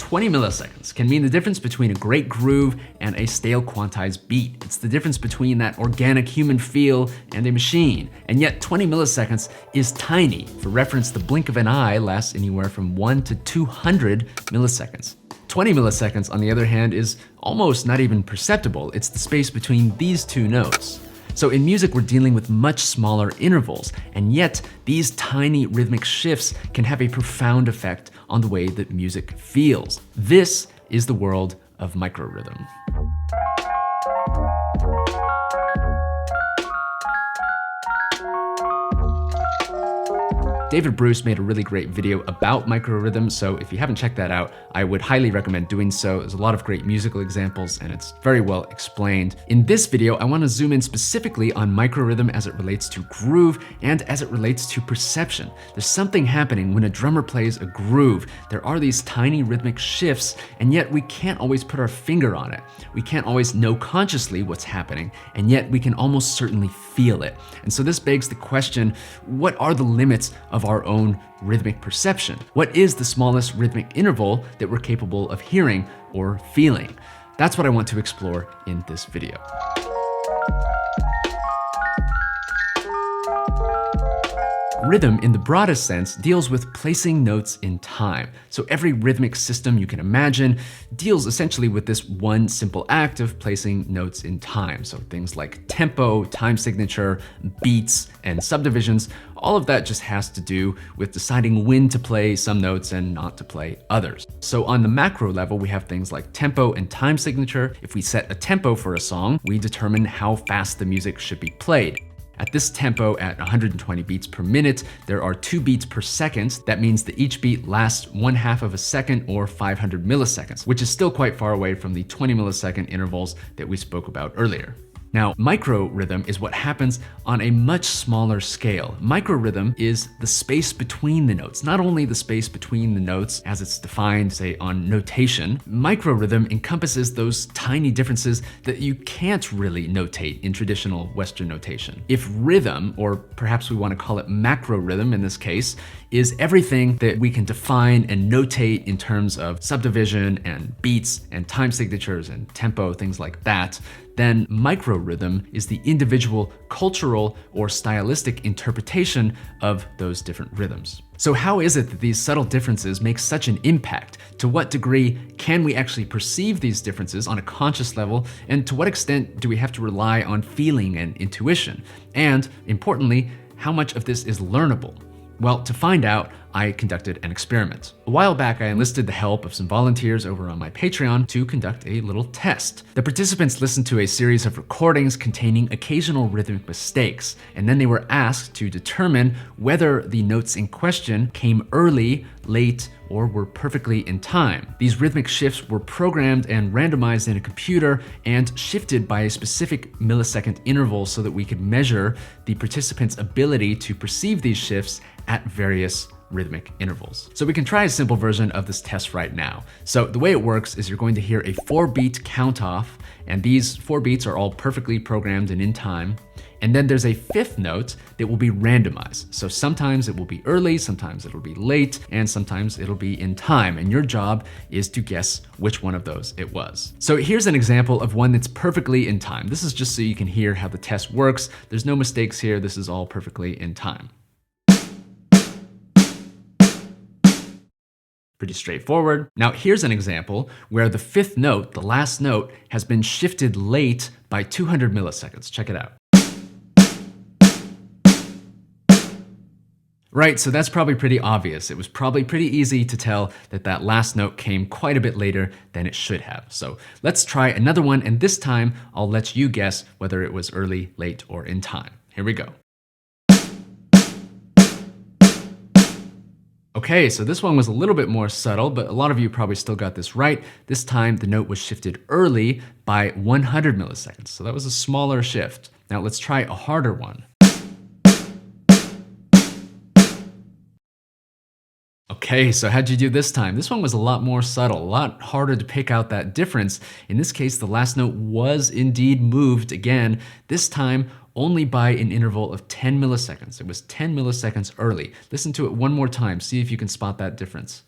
20 milliseconds can mean the difference between a great groove and a stale quantized beat. It's the difference between that organic human feel and a machine. And yet 20 milliseconds is tiny. For reference, the blink of an eye lasts anywhere from 1 to 200 milliseconds. 20 milliseconds, on the other hand, is almost not even perceptible. It's the space between these two notes. So in music, we're dealing with much smaller intervals, and yet these tiny rhythmic shifts can have a profound effect on the way that music feels. This is the world of MicroRhythm. David Bruce made a really great video about MicroRhythm, so if you haven't checked that out, I would highly recommend doing so. There's a lot of great musical examples and it's very well explained. In this video, I want to zoom in specifically on MicroRhythm as it relates to groove and as it relates to perception. There's something happening when a drummer plays a groove. There are these tiny rhythmic shifts, and yet we can't always put our finger on it. We can't always know consciously what's happening, and yet we can almost certainly feel it. And so this begs the question, what are the limits of our own rhythmic perception? What is the smallest rhythmic interval that we're capable of hearing or feeling? That's what I want to explore in this video. Rhythm, in the broadest sense, deals with placing notes in time. So every rhythmic system you can imagine deals essentially with this one simple act of placing notes in time. So things like tempo, time signature, beats, and subdivisions, all of that just has to do with deciding when to play some notes and not to play others. So on the macro level, we have things like tempo and time signature. If we set a tempo for a song, we determine how fast the music should be played. At this tempo, at 120 beats per minute, there are 2 beats per second. That means that each beat lasts 1/2 of a second or 500 milliseconds, which is still quite far away from the 20 millisecond intervals that we spoke about earlier. Now, MicroRhythm is what happens on a much smaller scale. MicroRhythm is the space between the notes, not only the space between the notes as it's defined, say, on notation. MicroRhythm encompasses those tiny differences that you can't really notate in traditional Western notation. If rhythm, or perhaps we want to call it macrorhythm in this case, is everything that we can define and notate in terms of subdivision and beats and time signatures and tempo, things like that, then MicroRhythm is the individual cultural or stylistic interpretation of those different rhythms. So how is it that these subtle differences make such an impact? To what degree can we actually perceive these differences on a conscious level? And to what extent do we have to rely on feeling and intuition? And importantly, how much of this is learnable? Well, to find out, I conducted an experiment. A while back, I enlisted the help of some volunteers over on my Patreon to conduct a little test. The participants listened to a series of recordings containing occasional rhythmic mistakes, and then they were asked to determine whether the notes in question came early, late, or were perfectly in time. These rhythmic shifts were programmed and randomized in a computer and shifted by a specific millisecond interval so that we could measure the participants' ability to perceive these shifts at various rhythmic intervals. So we can try a simple version of this test right now. So the way it works is you're going to hear a 4-beat count off, and these 4 beats are all perfectly programmed and in time. And then there's a 5th note that will be randomized. So sometimes it will be early, sometimes it'll be late, and sometimes it'll be in time. And your job is to guess which one of those it was. So here's an example of one that's perfectly in time. This is just so you can hear how the test works. There's no mistakes here. This is all perfectly in time. Pretty straightforward. Now here's an example where the 5th note, the last note, has been shifted late by 200 milliseconds. Check it out. Right, so that's probably pretty obvious. It was probably pretty easy to tell that that last note came quite a bit later than it should have. So let's try another one, and this time I'll let you guess whether it was early, late, or in time. Here we go. Okay, so this one was a little bit more subtle, but a lot of you probably still got this right. This time the note was shifted early by 100 milliseconds. So that was a smaller shift. Now let's try a harder one. Okay, so how'd you do this time? This one was a lot more subtle, a lot harder to pick out that difference. In this case, the last note was indeed moved again, this time only by an interval of 10 milliseconds. It was 10 milliseconds early. Listen to it one more time, see if you can spot that difference.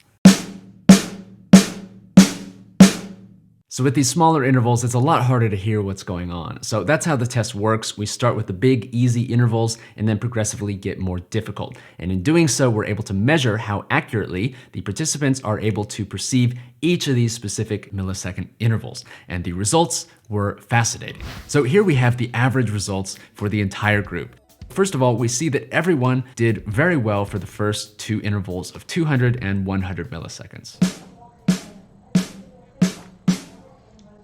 So with these smaller intervals, it's a lot harder to hear what's going on. So that's how the test works. We start with the big, easy intervals and then progressively get more difficult. And in doing so, we're able to measure how accurately the participants are able to perceive each of these specific millisecond intervals. And the results were fascinating. So here we have the average results for the entire group. First of all, we see that everyone did very well for the first two intervals of 200 and 100 milliseconds.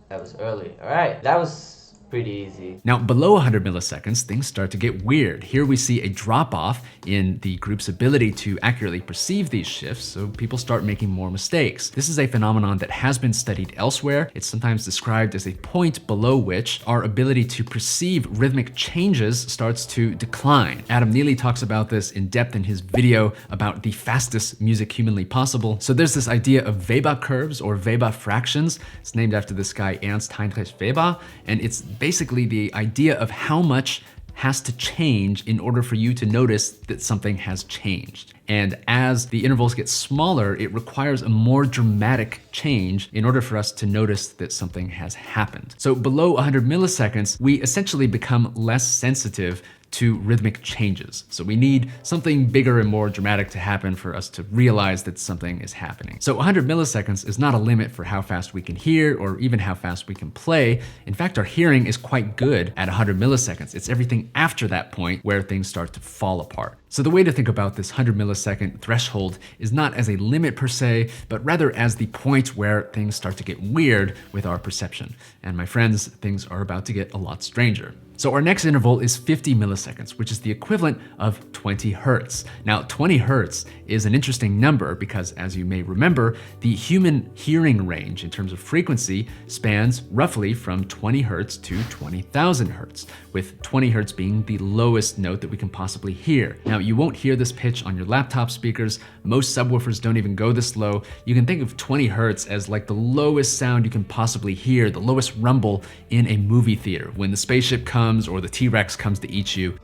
That was early. All right, that was pretty easy. Now, below 100 milliseconds, things start to get weird. Here we see a drop-off in the group's ability to accurately perceive these shifts, so people start making more mistakes. This is a phenomenon that has been studied elsewhere. It's sometimes described as a point below which our ability to perceive rhythmic changes starts to decline. Adam Neely talks about this in depth in his video about the fastest music humanly possible. So there's this idea of Weber curves or Weber fractions. It's named after this guy Ernst Heinrich Weber, and it's basically the idea of how much has to change in order for you to notice that something has changed. And as the intervals get smaller, it requires a more dramatic change in order for us to notice that something has happened. So below 100 milliseconds, we essentially become less sensitive to rhythmic changes. So we need something bigger and more dramatic to happen for us to realize that something is happening. So 100 milliseconds is not a limit for how fast we can hear or even how fast we can play. In fact, our hearing is quite good at 100 milliseconds. It's everything after that point where things start to fall apart. So the way to think about this 100 millisecond threshold is not as a limit per se, but rather as the point where things start to get weird with our perception. And my friends, things are about to get a lot stranger. So our next interval is 50 milliseconds, which is the equivalent of 20 hertz. Now, 20 hertz is an interesting number because, as you may remember, the human hearing range in terms of frequency spans roughly from 20 hertz to 20,000 hertz, with 20 hertz being the lowest note that we can possibly hear. Now, you won't hear this pitch on your laptop speakers. Most subwoofers don't even go this low. You can think of 20 hertz as like the lowest sound you can possibly hear, the lowest rumble in a movie theater when the spaceship comes or the T-Rex comes to eat you.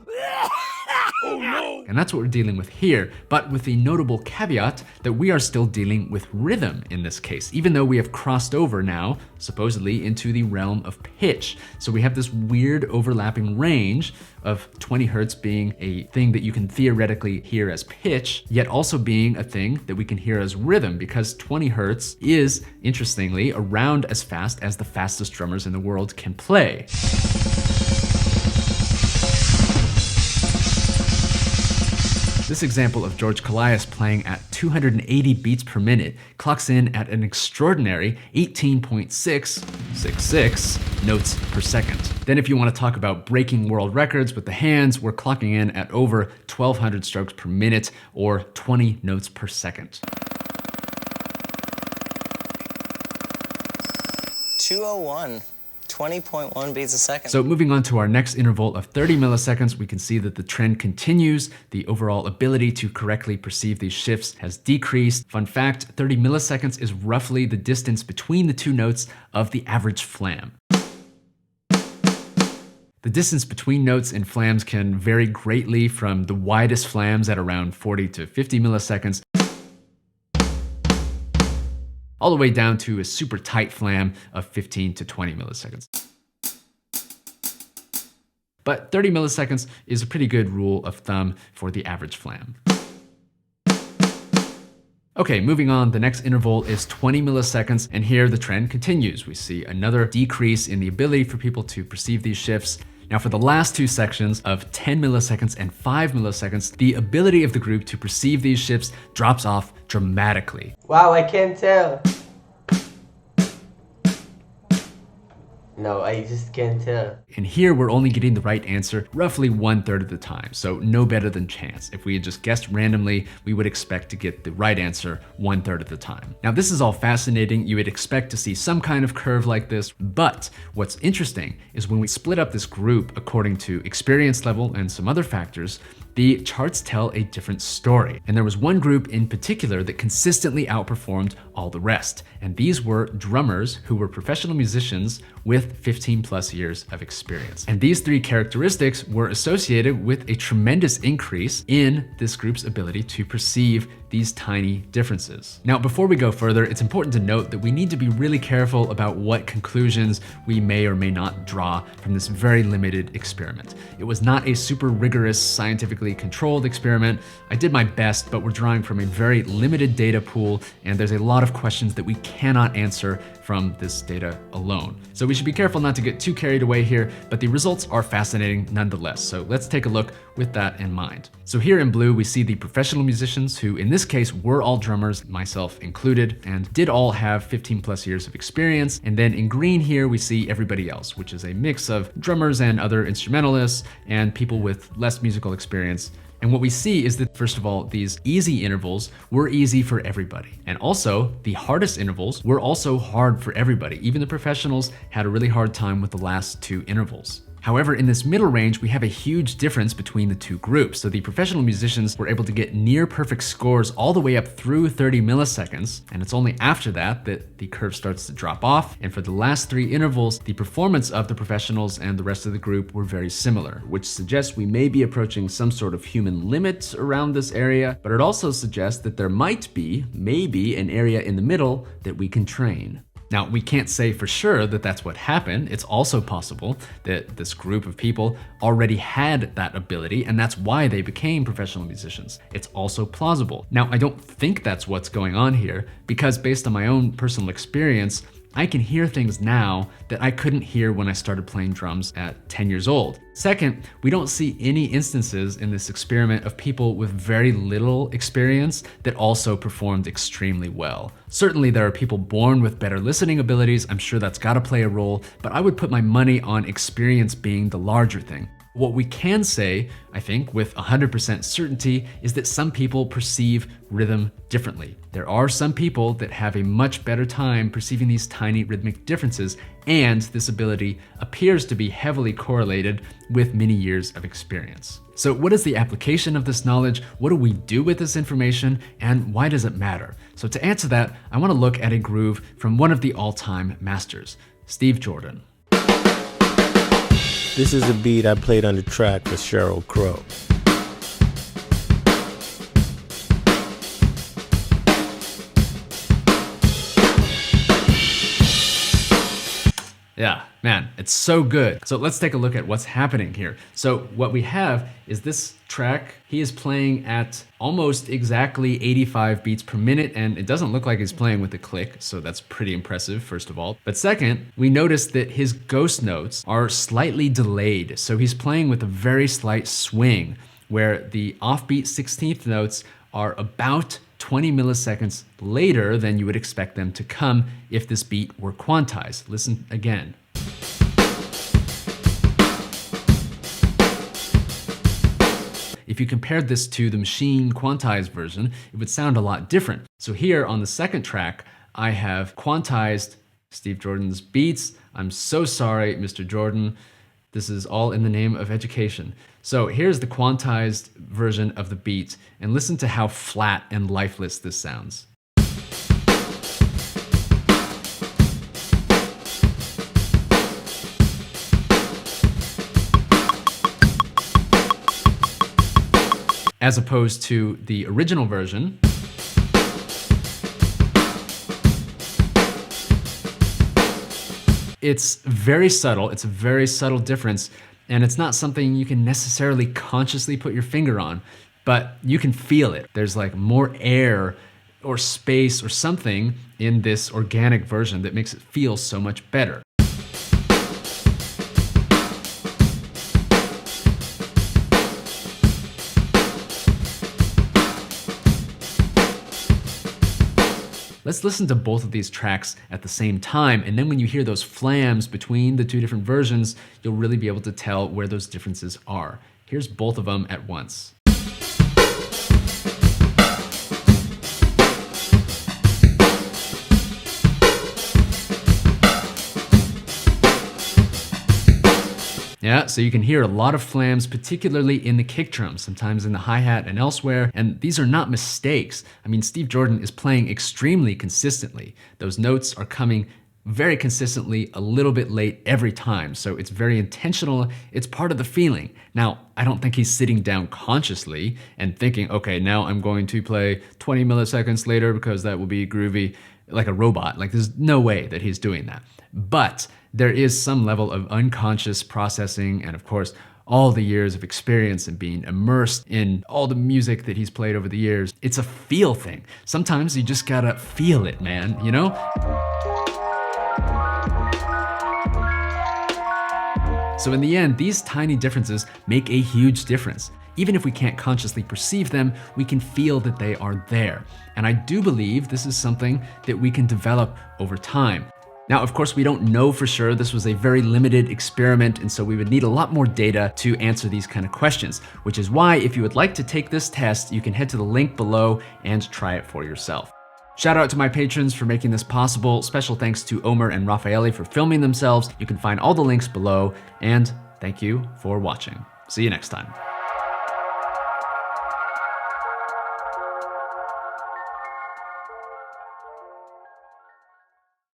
Oh no! And that's what we're dealing with here, but with the notable caveat that we are still dealing with rhythm in this case, even though we have crossed over now, supposedly, into the realm of pitch. So we have this weird overlapping range of 20 hertz being a thing that you can theoretically hear as pitch, yet also being a thing that we can hear as rhythm, because 20 hertz is, interestingly, around as fast as the fastest drummers in the world can play. This example of George Calais playing at 280 beats per minute clocks in at an extraordinary 18.666 notes per second. Then if you want to talk about breaking world records with the hands, we're clocking in at over 1,200 strokes per minute or 20 notes per second. 201. 20.1 beats a second. So moving on to our next interval of 30 milliseconds, we can see that the trend continues. The overall ability to correctly perceive these shifts has decreased. Fun fact, 30 milliseconds is roughly the distance between the two notes of the average flam. The distance between notes in flams can vary greatly from the widest flams at around 40 to 50 milliseconds all the way down to a super tight flam of 15 to 20 milliseconds. But 30 milliseconds is a pretty good rule of thumb for the average flam. Okay, moving on, the next interval is 20 milliseconds, and here the trend continues. We see another decrease in the ability for people to perceive these shifts. Now for the last two sections of 10 milliseconds and 5 milliseconds, the ability of the group to perceive these shifts drops off dramatically. Wow, I can't tell. No, I just can't tell. And here we're only getting the right answer roughly 1/3 of the time, so no better than chance. If we had just guessed randomly, we would expect to get the right answer 1/3 of the time. Now this is all fascinating. You would expect to see some kind of curve like this, but what's interesting is when we split up this group according to experience level and some other factors, the charts tell a different story. And there was one group in particular that consistently outperformed all the rest. And these were drummers who were professional musicians with 15 plus years of experience. And these three characteristics were associated with a tremendous increase in this group's ability to perceive these tiny differences. Now, before we go further, it's important to note that we need to be really careful about what conclusions we may or may not draw from this very limited experiment. It was not a super rigorous, scientifically controlled experiment. I did my best, but we're drawing from a very limited data pool, and there's a lot of questions that we cannot answer from this data alone. So we should be careful not to get too carried away here, but the results are fascinating nonetheless. So let's take a look with that in mind. So here in blue, we see the professional musicians who in this case were all drummers, myself included, and did all have 15 plus years of experience. And then in green here, we see everybody else, which is a mix of drummers and other instrumentalists and people with less musical experience. And what we see is that, first of all, these easy intervals were easy for everybody. And also, the hardest intervals were also hard for everybody. Even the professionals had a really hard time with the last two intervals. However, in this middle range, we have a huge difference between the two groups. So the professional musicians were able to get near perfect scores all the way up through 30 milliseconds. And it's only after that that the curve starts to drop off. And for the last three intervals, the performance of the professionals and the rest of the group were very similar, which suggests we may be approaching some sort of human limit around this area. But it also suggests that there might be, maybe, an area in the middle that we can train. Now, we can't say for sure that that's what happened. It's also possible that this group of people already had that ability, and that's why they became professional musicians. It's also plausible. Now, I don't think that's what's going on here, because based on my own personal experience, I can hear things now that I couldn't hear when I started playing drums at 10 years old. Second, we don't see any instances in this experiment of people with very little experience that also performed extremely well. Certainly there are people born with better listening abilities, I'm sure that's gotta play a role, but I would put my money on experience being the larger thing. What we can say, I think, with 100% certainty is that some people perceive rhythm differently. There are some people that have a much better time perceiving these tiny rhythmic differences, and this ability appears to be heavily correlated with many years of experience. So what is the application of this knowledge? What do we do with this information? And why does it matter? So to answer that, I want to look at a groove from one of the all-time masters, Steve Jordan. This is a beat I played on the track for Sheryl Crow. Yeah, man, it's so good. So let's take a look at what's happening here. So what we have is this track. He is playing at almost exactly 85 beats per minute, and it doesn't look like he's playing with a click, so that's pretty impressive, first of all. But second, we notice that his ghost notes are slightly delayed, so he's playing with a very slight swing, where the offbeat 16th notes are about 20 milliseconds later than you would expect them to come if this beat were quantized. Listen again. If you compared this to the machine quantized version, it would sound a lot different. So here on the second track, I have quantized Steve Jordan's beats. I'm so sorry, Mr. Jordan. This is all in the name of education. So here's the quantized version of the beat, and listen to how flat and lifeless this sounds. As opposed to the original version, it's very subtle. It's a very subtle difference, and it's not something you can necessarily consciously put your finger on, but you can feel it. There's like more air or space or something in this organic version that makes it feel so much better. Let's listen to both of these tracks at the same time, and then when you hear those flams between the two different versions, you'll really be able to tell where those differences are. Here's both of them at once. Yeah, so you can hear a lot of flams, particularly in the kick drum, sometimes in the hi-hat and elsewhere, and these are not mistakes. I mean, Steve Jordan is playing extremely consistently. Those notes are coming very consistently, a little bit late every time. So it's very intentional. It's part of the feeling. Now, I don't think he's sitting down consciously and thinking, okay, now I'm going to play 20 milliseconds later because that will be groovy, like a robot. Like, there's no way that he's doing that. But there is some level of unconscious processing, and of course, all the years of experience and being immersed in all the music that he's played over the years. It's a feel thing. Sometimes you just gotta feel it, man, you know? So in the end, these tiny differences make a huge difference. Even if we can't consciously perceive them, we can feel that they are there. And I do believe this is something that we can develop over time. Now, of course, we don't know for sure. This was a very limited experiment, and so we would need a lot more data to answer these kind of questions, which is why if you would like to take this test, you can head to the link below and try it for yourself. Shout out to my patrons for making this possible. Special thanks to Omer and Raffaele for filming themselves. You can find all the links below, and thank you for watching. See you next time.